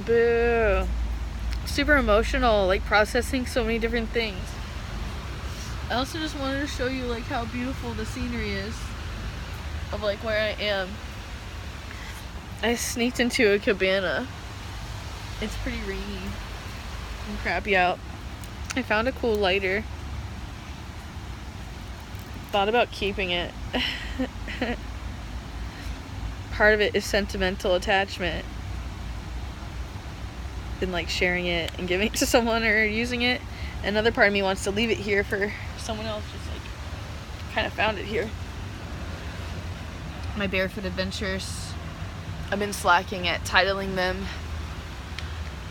Boo. Super emotional, like processing so many different things. I also just wanted to show you like how beautiful the scenery is of like where I am. I sneaked into a cabana. It's pretty rainy and crappy out. I found a cool lighter. Thought about keeping it. Part of it is sentimental attachment and like sharing it and giving it to someone or using it. Another part of me wants to leave it here for someone else, just like kind of found it here. My barefoot adventures. I've been slacking at titling them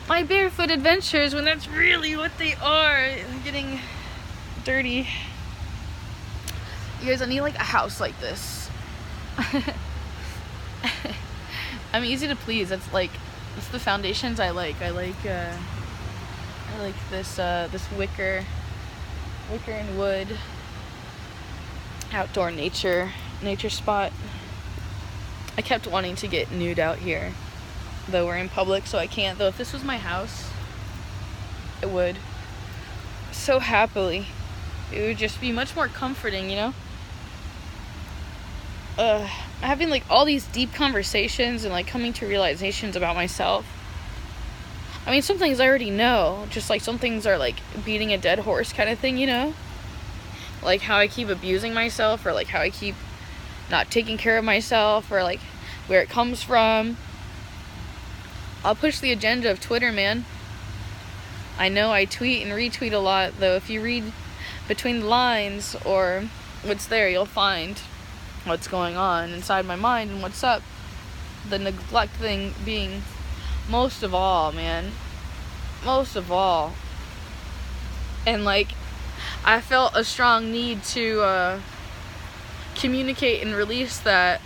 my barefoot adventures when that's really what they are. I'm getting dirty. You guys, I need like a house like this. I'm easy to please. That's the foundations I like. I like this wicker and wood outdoor nature spot. I kept wanting to get nude out here, though we're in public, so I can't. Though if this was my house, I would so happily. It would just be much more comforting, you know? Having like all these deep conversations and like coming to realizations about myself. I mean, some things I already know, just like some things are like beating a dead horse kind of thing, you know? Like how I keep abusing myself, or like how I keep not taking care of myself, or like where it comes from. I'll push the agenda of Twitter, man. I know I tweet and retweet a lot, though if you read between the lines or what's there, you'll find what's going on inside my mind and what's up. The neglect thing being most of all, man. Most of all. And like, I felt a strong need to communicate and release that.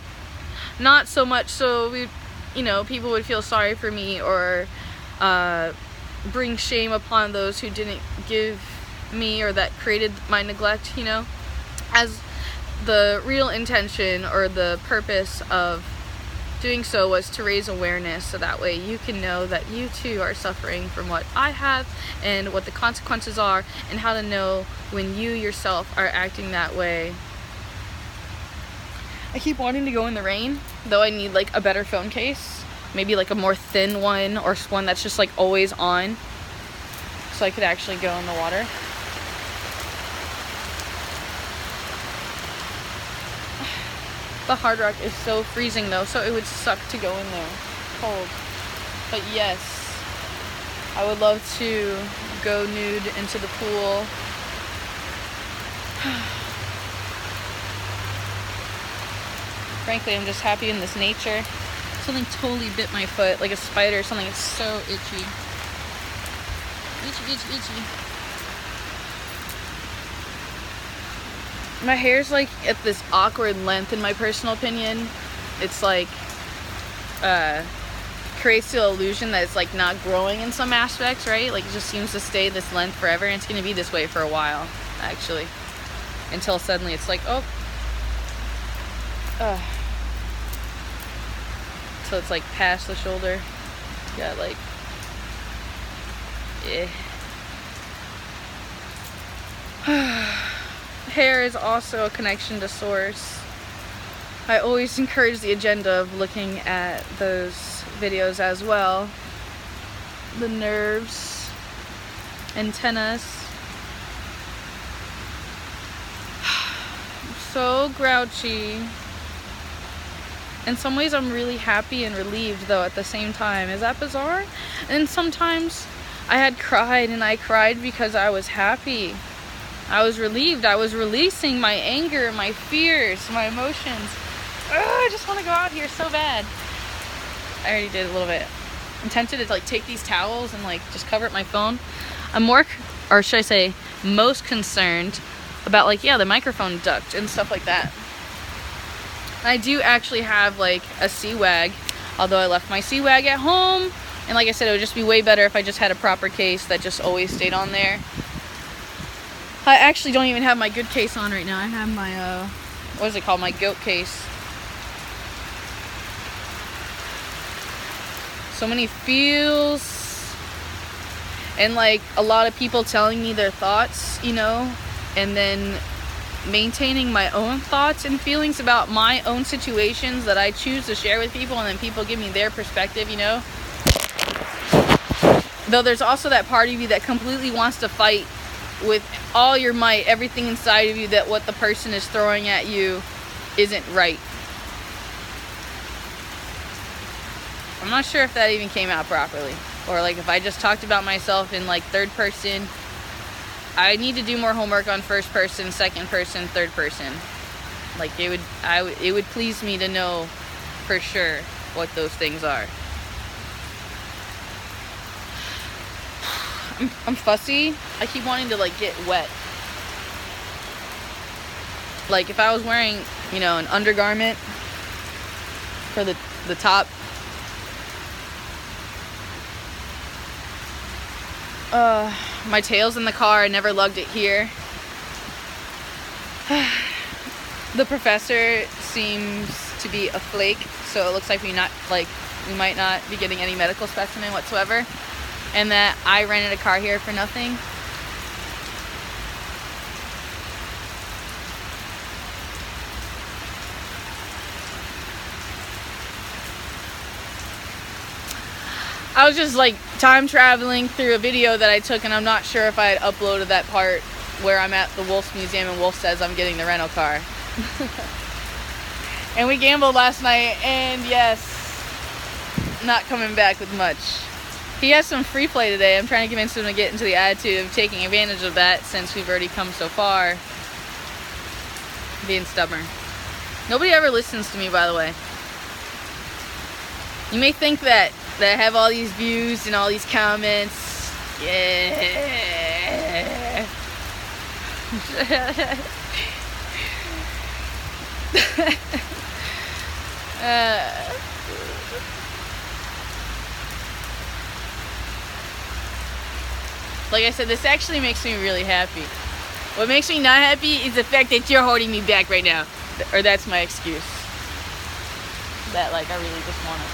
Not so much so people would feel sorry for me or bring shame upon those who didn't give me or that created my neglect, you know, as the real intention or the purpose of doing so was to raise awareness, so that way you can know that you too are suffering from what I have and what the consequences are, and how to know when you yourself are acting that way. I keep wanting to go in the rain, though I need like a better phone case, maybe like a more thin one, or one that's just like always on, so I could actually go in the water. The Hard Rock is so freezing though, so it would suck to go in there cold. But yes, I would love to go nude into the pool. Frankly, I'm just happy in this nature. Something totally bit my foot, like a spider or something. It's so itchy. Itchy. My hair's like at this awkward length in my personal opinion. It's like creates the illusion that it's like not growing in some aspects, right? Like it just seems to stay this length forever, and it's gonna be this way for a while, actually. Until suddenly it's like, oh. So it's like past the shoulder. Yeah, like Hair is also a connection to source. I always encourage the agenda of looking at those videos as well. The nerves, antennas. I'm so grouchy. In some ways I'm really happy and relieved though at the same time. Is that bizarre? And sometimes I had cried, and I cried because I was happy. I was relieved. I was releasing my anger, my fears, my emotions. I just want to go out here so bad. I already did a little bit. I'm tempted to like take these towels and like just cover up my phone. I'm more, or should I say, most concerned about like, the microphone duct and stuff like that. I do actually have like a C-Wag, although I left my C-Wag at home. And like I said, it would just be way better if I just had a proper case that just always stayed on there. I actually don't even have my good case on right now. I have my, what is it called? My goat case. So many feels. And like a lot of people telling me their thoughts, you know, and then maintaining my own thoughts and feelings about my own situations that I choose to share with people, and then people give me their perspective, you know. Though there's also that part of you that completely wants to fight with all your might, everything inside of you, that what the person is throwing at you isn't right. I'm not sure if that even came out properly, or like if I just talked about myself in like third person. I need to do more homework on first person, second person, third person. Like it would please me to know for sure what those things are. I'm fussy. I keep wanting to like get wet. Like if I was wearing, you know, an undergarment for the top, my tail's in the car. I never lugged it here. The professor seems to be a flake, so it looks like we might not be getting any medical specimen whatsoever. And that I rented a car here for nothing. I was just like time traveling through a video that I took, and I'm not sure if I had uploaded that part where I'm at the Wolf's Museum and Wolf says I'm getting the rental car. And we gambled last night, and yes, not coming back with much. He has some free play today. I'm trying to convince him to get into the attitude of taking advantage of that, since we've already come so far. Being stubborn. Nobody ever listens to me, by the way. You may think that I have all these views and all these comments. Yeah. Like I said, this actually makes me really happy. What makes me not happy is the fact that you're holding me back right now. Or that's my excuse. That, like, I really just want to...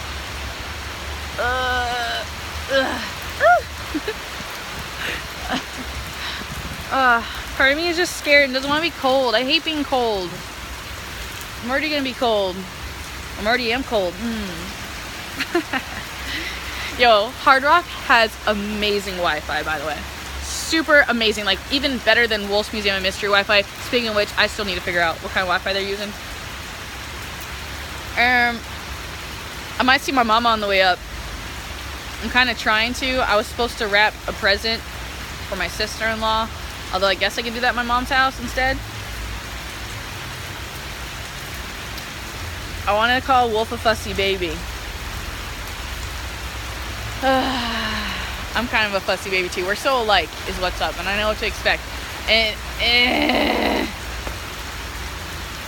part of me is just scared and doesn't want to be cold. I hate being cold. I'm already gonna be cold. I already am cold. Yo, Hard Rock has amazing Wi-Fi, by the way. Super amazing, like even better than Wolf's Museum of Mystery Wi-Fi. Speaking of which, I still need to figure out what kind of Wi-Fi they're using. I might see my mama on the way up. I'm kind of trying to. I was supposed to wrap a present for my sister-in-law, although I guess I can do that at my mom's house instead. I want to call Wolf a fussy baby. I'm kind of a fussy baby too. We're so alike is what's up, and I know what to expect. And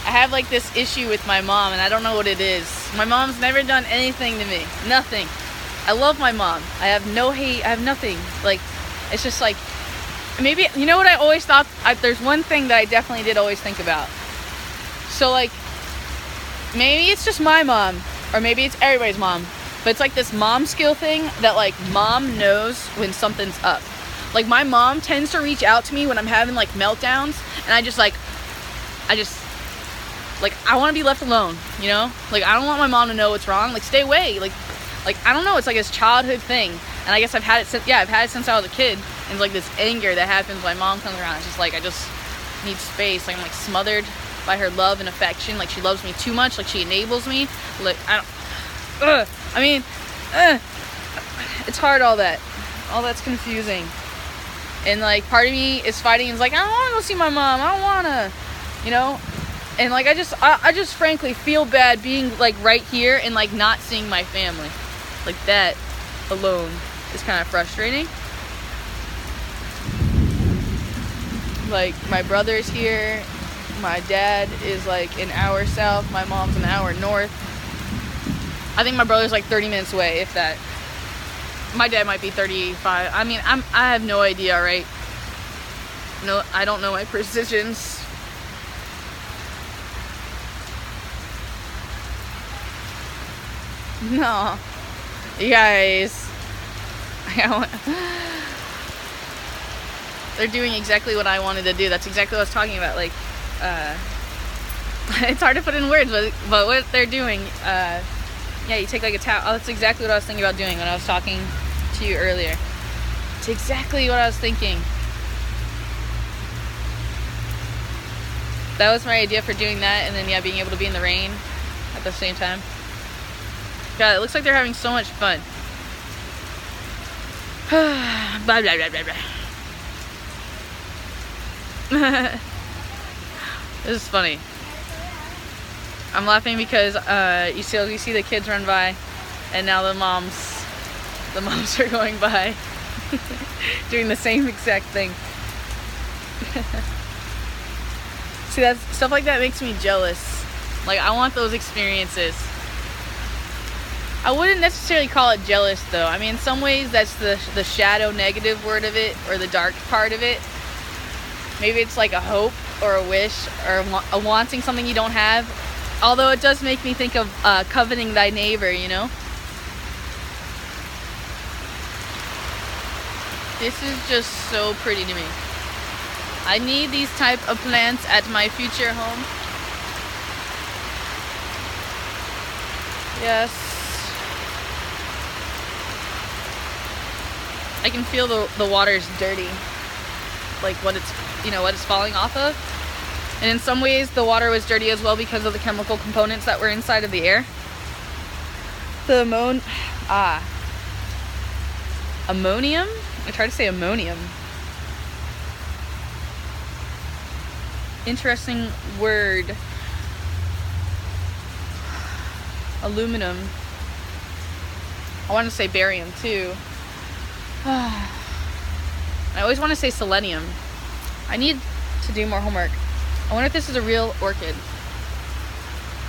I have like this issue with my mom, and I don't know what it is. My mom's never done anything to me. Nothing. I love my mom. I have no hate. I have nothing. Like, it's just like, maybe, you know what I always thought? There's one thing that I definitely did always think about. So like, maybe it's just my mom, or maybe it's everybody's mom. But it's like this mom skill thing that like mom knows when something's up. Like my mom tends to reach out to me when I'm having like meltdowns, and I want to be left alone, you know? Like I don't want my mom to know what's wrong. Like stay away. Like I don't know. It's like this childhood thing, and I guess I've had it since I was a kid. And it's like this anger that happens when my mom comes around. It's just like I just need space. Like I'm like smothered by her love and affection. Like she loves me too much. Like she enables me. Like it's hard, all that's confusing. And like part of me is fighting and is like, I don't want to go see my mom. I don't want to, you know? And like I just frankly feel bad being like right here and like not seeing my family. Like that alone is kind of frustrating. Like my brother's here. My dad is like an hour south. My mom's an hour north. I think my brother's like 30 minutes away, if that. My dad might be 35. I mean, I have no idea, right? No, I don't know my precisions. No. You guys, they're doing exactly what I wanted to do. That's exactly what I was talking about. Like, it's hard to put in words, but what they're doing, yeah, you take like a towel. Oh, that's exactly what I was thinking about doing when I was talking to you earlier. It's exactly what I was thinking. That was my idea for doing that, and then yeah, being able to be in the rain at the same time. God, it looks like they're having so much fun. Blah, blah, blah, blah, blah. This is funny. I'm laughing because you see the kids run by, and now the moms are going by doing the same exact thing. See, that's stuff like that makes me jealous. Like, I want those experiences. I wouldn't necessarily call it jealous though. I mean, in some ways that's the shadow negative word of it, or the dark part of it. Maybe it's like a hope or a wish or a wanting something you don't have. Although it does make me think of coveting thy neighbor, you know? This is just so pretty to me. I need these type of plants at my future home. Yes. I can feel the water's dirty. Like what it's falling off of. And in some ways the water was dirty as well because of the chemical components that were inside of the air. The ammonium? I tried to say ammonium. Interesting word. Aluminum. I want to say barium too. I always want to say selenium. I need to do more homework. I wonder if this is a real orchid.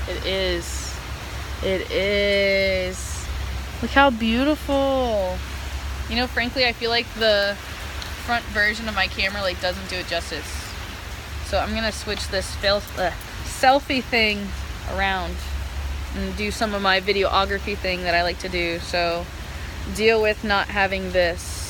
It is. It is. Look how beautiful. You know, frankly, I feel like the front version of my camera like doesn't do it justice. So I'm gonna switch this selfie thing around and do some of my videography thing that I like to do. So deal with not having this.